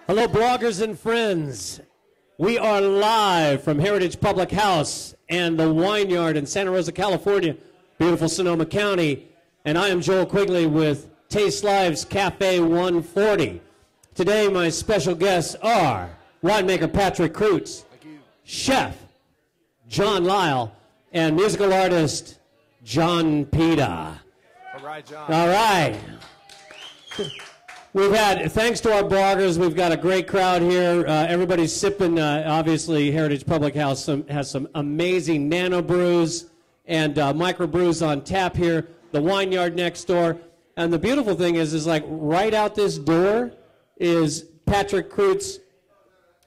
Hello, bloggers and friends. We are live from Heritage Public House and the Wine Yard in Santa Rosa, California, beautiful Sonoma County. And I am Joel Quigley with Taste Live's Cafe 140. Today, my special guests are winemaker Patrick Kreutz, chef John Lyle, and musical artist John Pita. All right, John. All right. We've had, thanks to our bloggers, we've got a great crowd here. Everybody's sipping, obviously, Heritage Public House has some amazing nano brews and micro brews on tap here. The Wine Yard next door. And the beautiful thing is like right out this door is Patrick Kreutz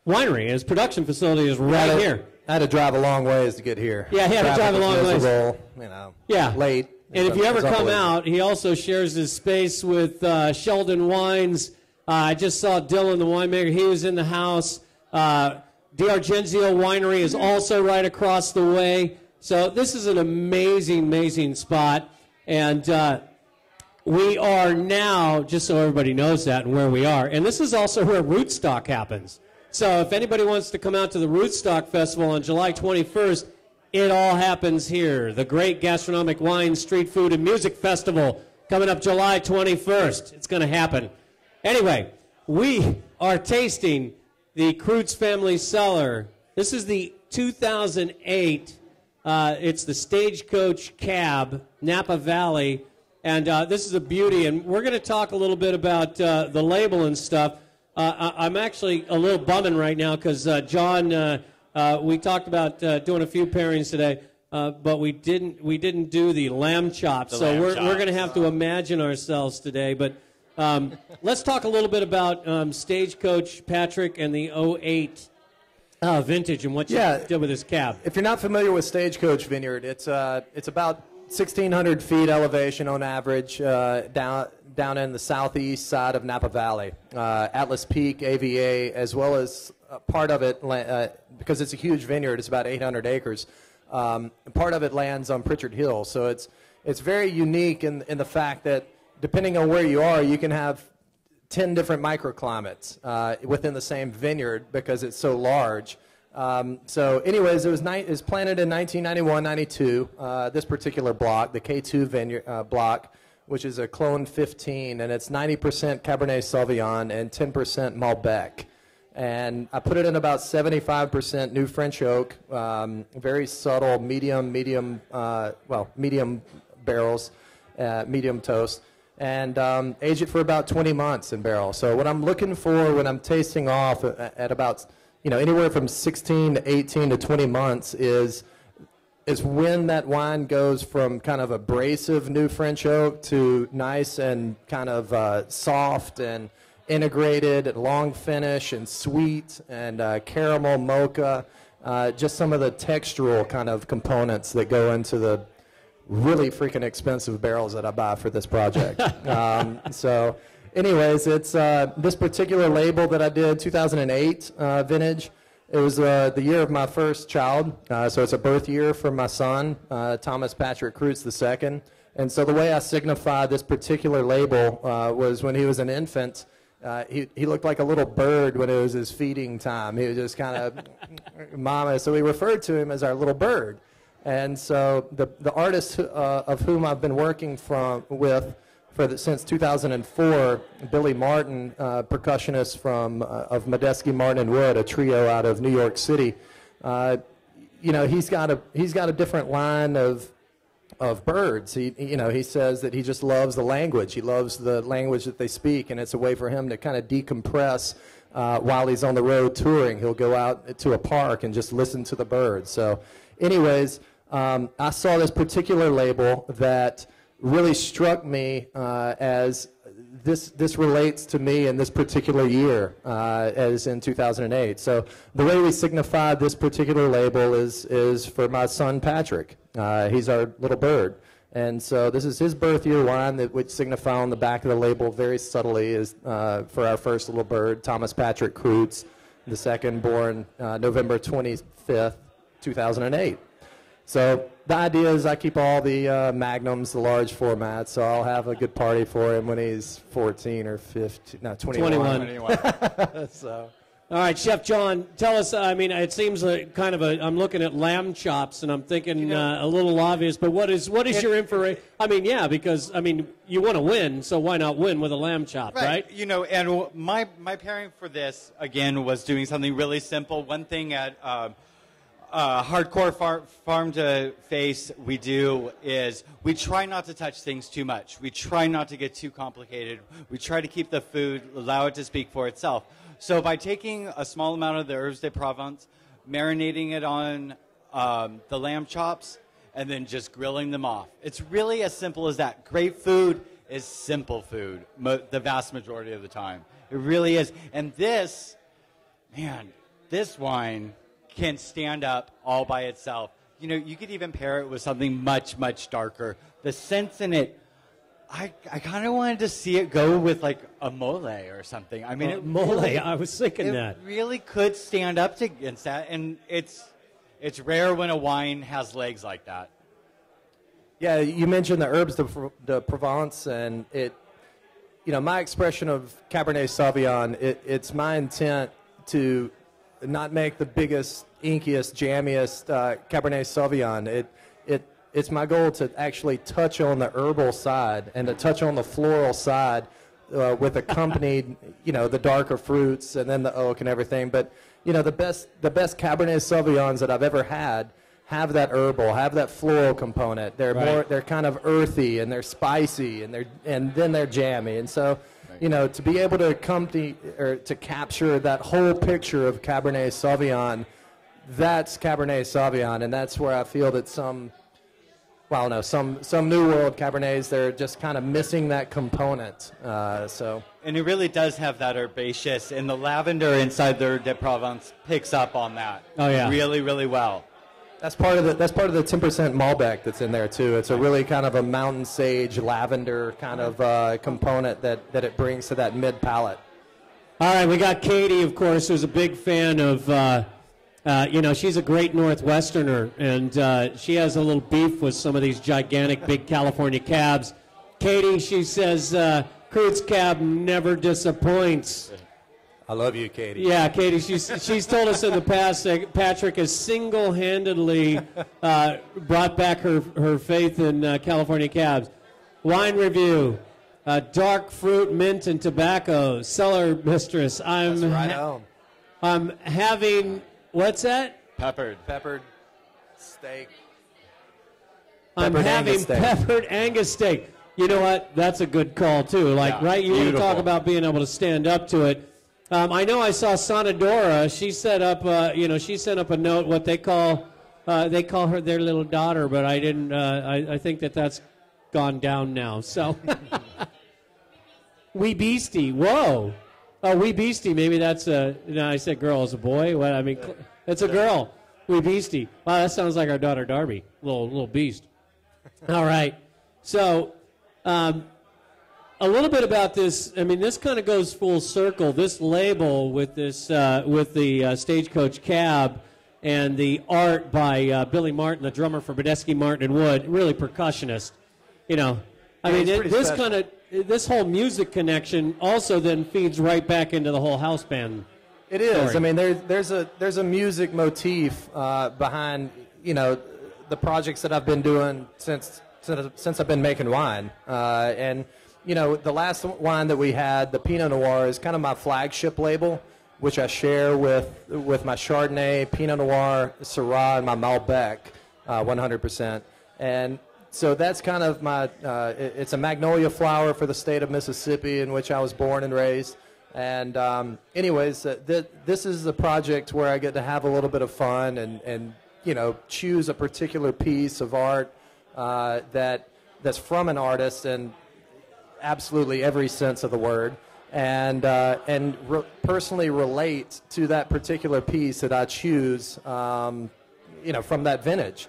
Winery. His production facility is right here. I had to drive a long ways to get here. Yeah, he had to drive a long ways. You know, yeah. Late. And if you ever come out, he also shares his space with Sheldon Wines. I just saw Dylan, the winemaker. He was in the house. D'Argenzio Winery is also right across the way. So this is an amazing, amazing spot. And we are now, just so everybody knows that and where we are, and this is also where Rootstock happens. So if anybody wants to come out to the Rootstock Festival on July 21st, it all happens here. The Great Gastronomic Wine, Street Food, and Music Festival coming up July 21st. It's going to happen. Anyway, we are tasting the Kreutz Family Cellar. This is the 2008. It's the Stagecoach Cab, Napa Valley. And this is a beauty. And we're going to talk a little bit about the label and stuff. I'm actually a little bumming right now because John... we talked about doing a few pairings today, but we didn't do the lamb chops. So we're going to have to imagine ourselves today. But let's talk a little bit about Stagecoach, Patrick, and the 08 vintage and what you did with this cab. If you're not familiar with Stagecoach Vineyard, it's about 1,600 feet elevation on average down in the southeast side of Napa Valley. Atlas Peak, AVA, as well as part of it, because it's a huge vineyard, it's about 800 acres. Part of it lands on Pritchard Hill, so it's very unique in the fact that depending on where you are, you can have 10 different microclimates within the same vineyard because it's so large. So anyways, it was planted in 1991-92, this particular block, the K2 vineyard, block, which is a Clone 15, and it's 90% Cabernet Sauvignon and 10% Malbec. And I put it in about 75% New French Oak, very subtle, medium barrels, medium toast, and age it for about 20 months in barrel. So what I'm looking for when I'm tasting off at about, anywhere from 16 to 18 to 20 months is when that wine goes from kind of abrasive New French Oak to nice and kind of soft and integrated, long finish, and sweet, and caramel mocha, just some of the textural kind of components that go into the really freaking expensive barrels that I buy for this project. So anyways, it's this particular label that I did, 2008 vintage. It was the year of my first child, so it's a birth year for my son, Thomas Patrick Kreutz II. And so the way I signified this particular label was when he was an infant. He looked like a little bird when it was his feeding time. He was just kind of mama. So we referred to him as our little bird. And so the artist of whom I've been working since 2004, Billy Martin, percussionist of Medeski, Martin and Wood, a trio out of New York City. He's got a different line of birds. He says that he just loves the language. He loves the language that they speak, and it's a way for him to kind of decompress while he's on the road touring. He'll go out to a park and just listen to the birds. So anyways, I saw this particular label that really struck me as this relates to me in this particular year, as in 2008. So the way we signify this particular label is for my son Patrick. He's our little bird. And so this is his birth year wine, which signify on the back of the label very subtly is for our first little bird, Thomas Patrick Kreutz, the second, born November 25th, 2008. So the idea is I keep all the magnums, the large formats, so I'll have a good party for him when he's 14 or 15, no, 21. 21. So. All right, Chef John, tell us, I mean, it seems kind of I'm looking at lamb chops, and I'm thinking a little obvious, but what is your information? I mean, yeah, because, I mean, you want to win, so why not win with a lam chop, right? You know, and my pairing for this, again, was doing something really simple. One thing at Hardcore Farm to Face we do is we try not to touch things too much. We try not to get too complicated. We try to keep the food, allow it to speak for itself. So by taking a small amount of the herbes de Provence, marinating it on the lamb chops, and then just grilling them off. It's really as simple as that. Great food is simple food the vast majority of the time. It really is. And this, man, this wine can stand up all by itself. You know, you could even pair it with something much, much darker. The scents in it, I kind of wanted to see it go with like a mole or something. I mean, mole. I was thinking that. It really could stand up against that, and it's rare when a wine has legs like that. Yeah, you mentioned the herbes de Provence, and my expression of Cabernet Sauvignon, it's my intent to not make the biggest, inkiest, jammiest Cabernet Sauvignon. It's my goal to actually touch on the herbal side and to touch on the floral side with accompanied, the darker fruits and then the oak and everything. But, the best Cabernet Sauvignons that I've ever had have that herbal, have that floral component. They're kind of earthy and they're spicy and then they're jammy. And so, to be able to accompany or to capture that whole picture of Cabernet Sauvignon, that's Cabernet Sauvignon, and that's where I feel that some New World Cabernets, they're just kind of missing that component. And it really does have that herbaceous, and the lavender inside the de Provence picks up on that. Oh yeah, really, really well. That's part of the 10% Malbec that's in there too. It's a really kind of a mountain sage lavender kind of component that it brings to that mid palate. All right, we got Katie, of course, who's a big fan of. She's a great Northwesterner, and she has a little beef with some of these gigantic big California cabs. Katie, she says, Crude's cab never disappoints. I love you, Katie. Yeah, Katie, she's told us in the past that Patrick has single-handedly brought back her faith in California cabs. Wine review, dark fruit, mint, and tobacco. Cellar mistress. That's right on. I'm having... What's that? Peppered steak. I'm having peppered Angus steak. You know what? That's a good call, too. Right? You talk about being able to stand up to it. I know I saw Sonadora. She set up, she sent up a note, what they call her their little daughter, but I didn't, I think that's gone down now. So, Wee Beastie. Whoa. Oh, Wee Beastie, maybe that's I said girl, as a boy. What I mean, it's a girl. Wee Beastie. Wow, that sounds like our daughter Darby, little beast. All right, so a little bit about this. I mean, this kind of goes full circle. This label with this with the Stagecoach cab and the art by Billy Martin, the drummer for Badesky, Martin and Wood, really percussionist. This whole music connection also then feeds right back into the whole house band. It is. Story. I mean, there's a music motif behind the projects that I've been doing since I've been making wine. And the last wine that we had, the Pinot Noir, is kind of my flagship label, which I share with my Chardonnay, Pinot Noir, Syrah, and my Malbec, 100%. And so that's kind of my, it's a magnolia flower for the state of Mississippi in which I was born and raised. And this is a project where I get to have a little bit of fun and choose a particular piece of art that's from an artist in absolutely every sense of the word, and personally relate to that particular piece that I choose, from that vintage.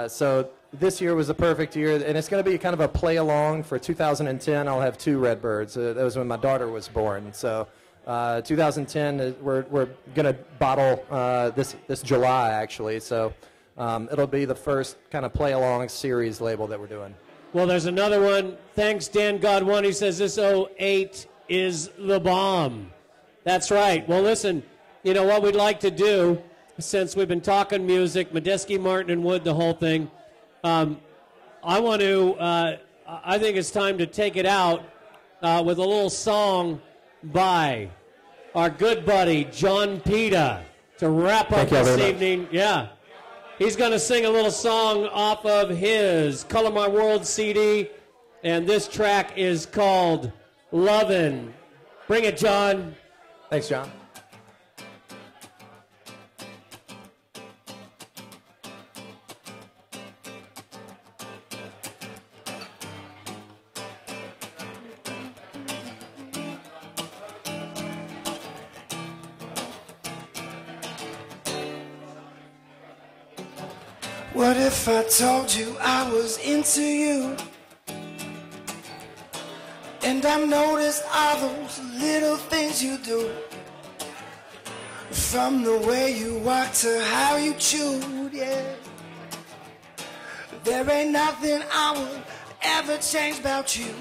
So this year was a perfect year, and it's going to be kind of a play-along for 2010. I'll have 2 Redbirds. That was when my daughter was born. So 2010, we're going to bottle this July, actually. So It'll be the first kind of play-along series label that we're doing. Well, there's another one. Thanks, Dan God1. He says this 08 is the bomb. That's right. Well, listen, you know what we'd like to do, since we've been talking music, Medeski, Martin, and Wood, the whole thing, I think it's time to take it out with a little song by our good buddy, John Peta, to wrap up this evening. Yeah. He's going to sing a little song off of his Color My World CD, and this track is called Lovin'. Bring it, John. Thanks, John. What if I told you I was into you? And I noticed all those little things you do, from the way you walk to how you chewed, yeah. There ain't nothing I would ever change about you.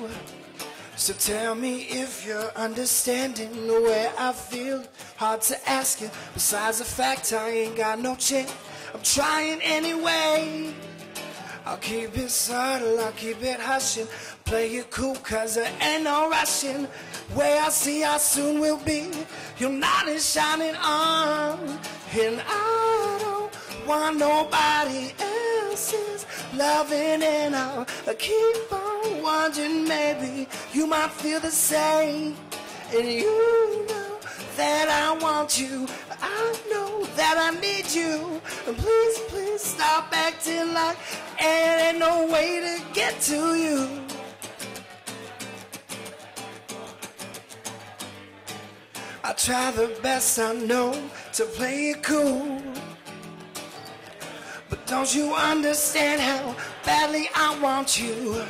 So tell me if you're understanding the way I feel. Hard to ask you, besides the fact I ain't got no chance. I'm trying anyway. I'll keep it subtle, I'll keep it hushing. Play it cool, cause there ain't no rushing. Way I see how soon we'll be, your knight is shining on. And I don't want nobody else's loving, and I'll keep on wondering, maybe you might feel the same. And you know that I want you, I know that I need you. And please, please stop acting like there ain't no way to get to you. I try the best I know to play it cool, but don't you understand how badly I want you?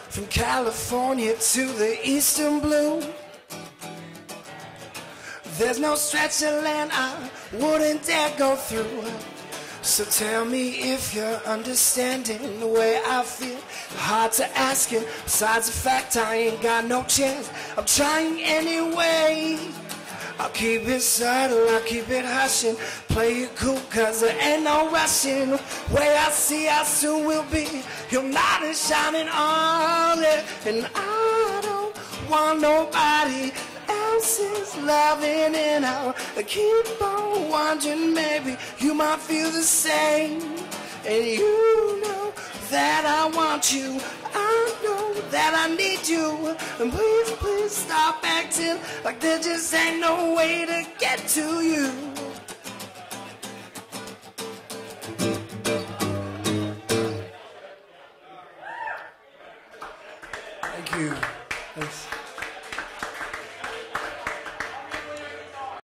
From California to the eastern blue, there's no stretch of land I wouldn't dare go through. So tell me if you're understanding the way I feel. Hard to ask it, besides the fact I ain't got no chance. I'm trying anyway. I'll keep it subtle, I'll keep it hushing. Play it cool, cause there ain't no rushing. Way I see how soon we'll be, your light is shining on it. And I don't want nobody else's loving, and I'll keep on wondering, maybe you might feel the same. And you know that I want you, I know that I need you. And please, please stop acting like there just ain't no way to get to you. Thank you. Thanks.